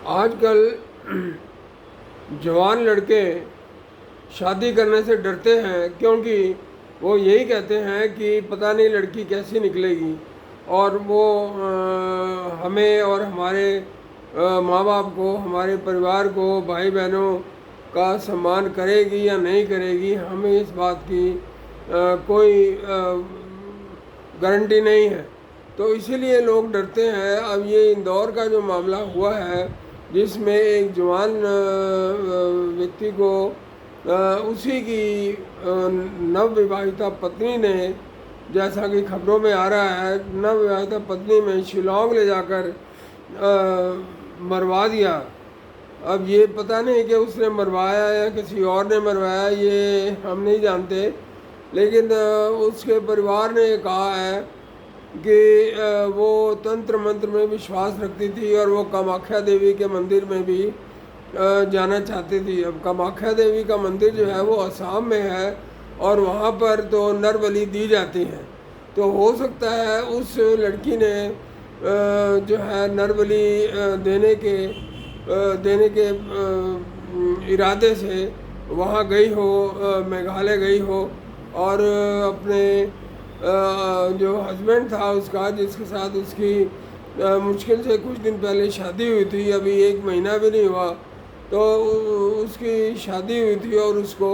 आजकल जवान लड़के शादी करने से डरते हैं, क्योंकि वो यही कहते हैं कि पता नहीं लड़की कैसी निकलेगी और वो हमें और हमारे माँ बाप को, हमारे परिवार को, भाई बहनों का सम्मान करेगी या नहीं करेगी, हमें इस बात की कोई गारंटी नहीं है। तो इसीलिए लोग डरते हैं। अब ये इंदौर का जो मामला हुआ है, जिसमें एक जवान व्यक्ति को उसी की नवविवाहिता पत्नी ने, जैसा कि खबरों में आ रहा है, नवविवाहिता पत्नी में शिलोंग ले जाकर मरवा दिया। अब ये पता नहीं कि उसने मरवाया या किसी और ने मरवाया, ये हम नहीं जानते, लेकिन उसके परिवार ने कहा है कि वो तंत्र मंत्र में विश्वास रखती थी और वो कामाख्या देवी के मंदिर में भी जाना चाहती थी। अब कामाख्या देवी का मंदिर जो है वो असम में है और वहाँ पर तो नर बलि दी जाती है। तो हो सकता है उस लड़की ने जो है नर बलि देने के इरादे से वहाँ गई हो, मेघालय गई हो और अपने जो हस्बैंड था उसका, जिसके साथ उसकी मुश्किल से कुछ दिन पहले शादी हुई थी, अभी 1 महीना भी नहीं हुआ, तो उसकी शादी हुई थी और उसको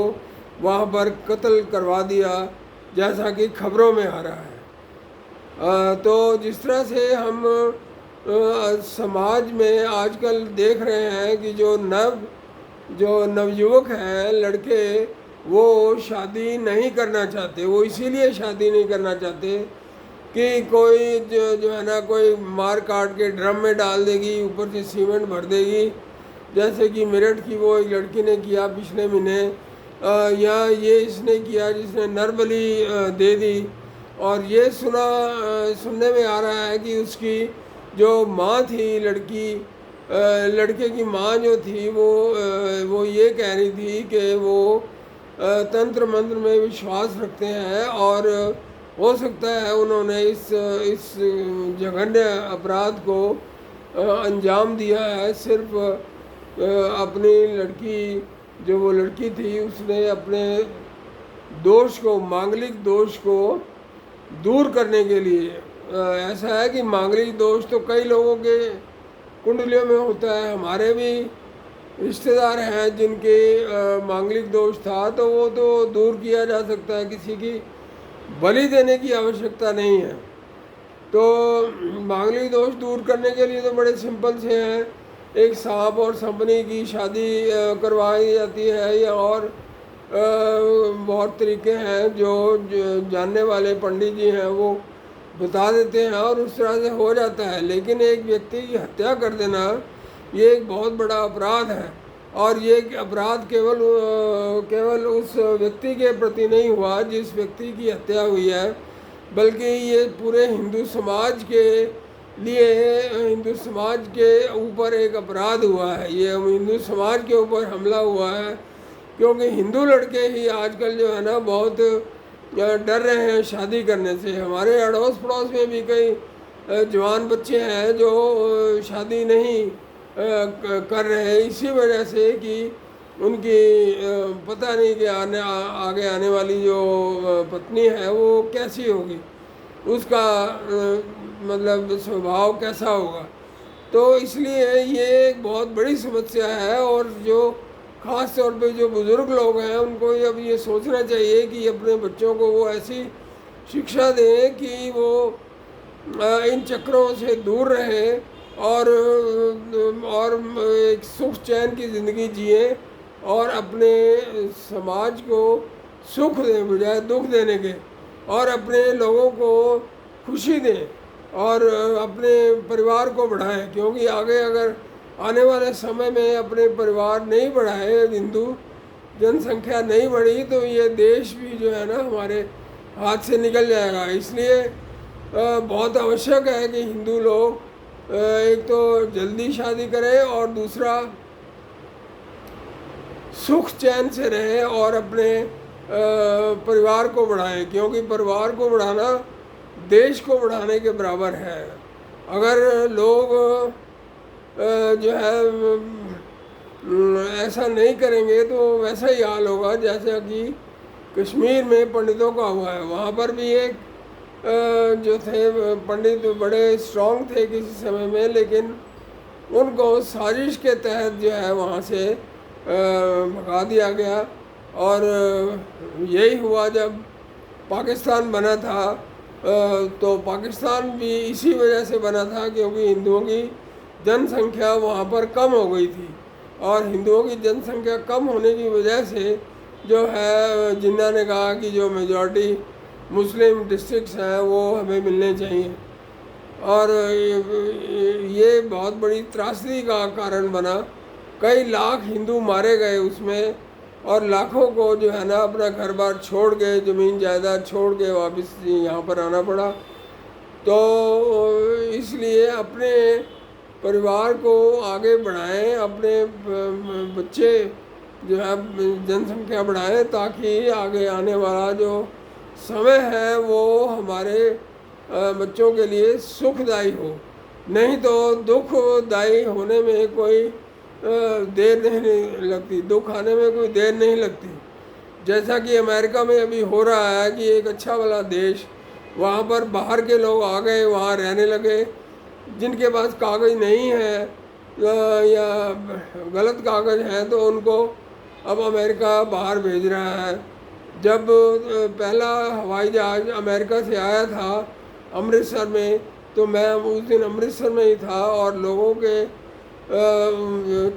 वहाँ पर कत्ल करवा दिया, जैसा कि खबरों में आ रहा है। तो जिस तरह से हम समाज में आजकल देख रहे हैं कि जो नवयुवक हैं लड़के, वो शादी नहीं करना चाहते। वो इसीलिए शादी नहीं करना चाहते कि कोई जो है ना, कोई मार काट के ड्रम में डाल देगी, ऊपर से सीमेंट भर देगी, जैसे कि मेरठ की वो एक लड़की ने किया पिछले महीने, या ये इसने किया जिसने नर बलि दे दी। और ये सुनने में आ रहा है कि उसकी जो माँ थी, लड़के की माँ जो थी, वो ये कह रही थी कि वो तंत्र मंत्र में विश्वास रखते हैं और हो सकता है उन्होंने इस जघन्य अपराध को अंजाम दिया है सिर्फ अपनी लड़की, जो वो लड़की थी, उसने अपने दोष को, मांगलिक दोष को दूर करने के लिए। ऐसा है कि मांगलिक दोष तो कई लोगों के कुंडलियों में होता है। हमारे भी रिश्तेदार हैं जिनके मांगलिक दोष था, तो वो तो दूर किया जा सकता है, किसी की बलि देने की आवश्यकता नहीं है। तो मांगलिक दोष दूर करने के लिए तो बड़े सिंपल से हैं, एक सांप और सांपनी की शादी करवाई जाती है, या और बहुत तरीके हैं जो जानने वाले पंडित जी हैं वो बता देते हैं और उस तरह से हो जाता है। लेकिन एक व्यक्ति की हत्या कर देना ये एक बहुत बड़ा अपराध है, और ये अपराध केवल उस व्यक्ति के प्रति नहीं हुआ जिस व्यक्ति की हत्या हुई है, बल्कि ये पूरे हिंदू समाज के लिए, हिंदू समाज के ऊपर एक अपराध हुआ है। ये हिंदू समाज के ऊपर हमला हुआ है, क्योंकि हिंदू लड़के ही आजकल जो है ना बहुत डर रहे हैं शादी करने से। हमारे अड़ोस पड़ोस में भी कई जवान बच्चे हैं जो शादी नहीं कर रहे हैं, इसी वजह से कि उनकी पता नहीं कि आगे आने वाली जो पत्नी है वो कैसी होगी, उसका मतलब स्वभाव कैसा होगा। तो इसलिए ये एक बहुत बड़ी समस्या है, और जो ख़ास तौर पे जो बुज़ुर्ग लोग हैं उनको अब ये सोचना चाहिए कि अपने बच्चों को वो ऐसी शिक्षा दें कि वो इन चक्रों से दूर रहें और एक सुख चैन की ज़िंदगी जिए और अपने समाज को सुख दें बजाय दुख देने के, और अपने लोगों को खुशी दें और अपने परिवार को बढ़ाएं। क्योंकि आगे अगर आने वाले समय में अपने परिवार नहीं बढ़ाए, हिंदू जनसंख्या नहीं बढ़ी, तो ये देश भी जो है ना हमारे हाथ से निकल जाएगा। इसलिए बहुत आवश्यक है कि हिंदू लोग एक तो जल्दी शादी करें और दूसरा सुख चैन से रहें और अपने परिवार को बढ़ाएं, क्योंकि परिवार को बढ़ाना देश को बढ़ाने के बराबर है। अगर लोग जो है ऐसा नहीं करेंगे तो वैसा ही हाल होगा जैसा कि कश्मीर में पंडितों का हुआ है। वहाँ पर भी एक जो थे पंडित बड़े स्ट्रांग थे किसी समय में, लेकिन उनको साजिश के तहत जो है वहाँ से भगा दिया गया। और यही हुआ जब पाकिस्तान बना था, तो पाकिस्तान भी इसी वजह से बना था क्योंकि हिंदुओं की जनसंख्या वहाँ पर कम हो गई थी, और हिंदुओं की जनसंख्या कम होने की वजह से जो है जिन्ना ने कहा कि जो मेजॉरिटी मुस्लिम डिस्ट्रिक्ट्स हैं वो हमें मिलने चाहिए, और ये बहुत बड़ी त्रासदी का कारण बना। कई लाख हिंदू मारे गए उसमें, और लाखों को जो है ना अपना घर बार छोड़ के, ज़मीन जायदाद छोड़ के वापस यहाँ पर आना पड़ा। तो इसलिए अपने परिवार को आगे बढ़ाएं, अपने बच्चे जो है जनसंख्या बढ़ाएं, ताकि आगे आने वाला जो समय है वो हमारे बच्चों के लिए सुखदायी हो। नहीं तो दुखदायी होने में कोई देर नहीं लगती, दुख आने में कोई देर नहीं लगती। जैसा कि अमेरिका में अभी हो रहा है कि एक अच्छा वाला देश, वहाँ पर बाहर के लोग आ गए, वहाँ रहने लगे। जिनके पास कागज़ नहीं है या गलत कागज़ हैं तो उनको अब अमेरिका बाहर भेज रहा है। जब पहला हवाई जहाज़ अमेरिका से आया था अमृतसर में, तो मैं उस दिन अमृतसर में ही था, और लोगों के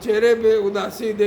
चेहरे पे उदासी देख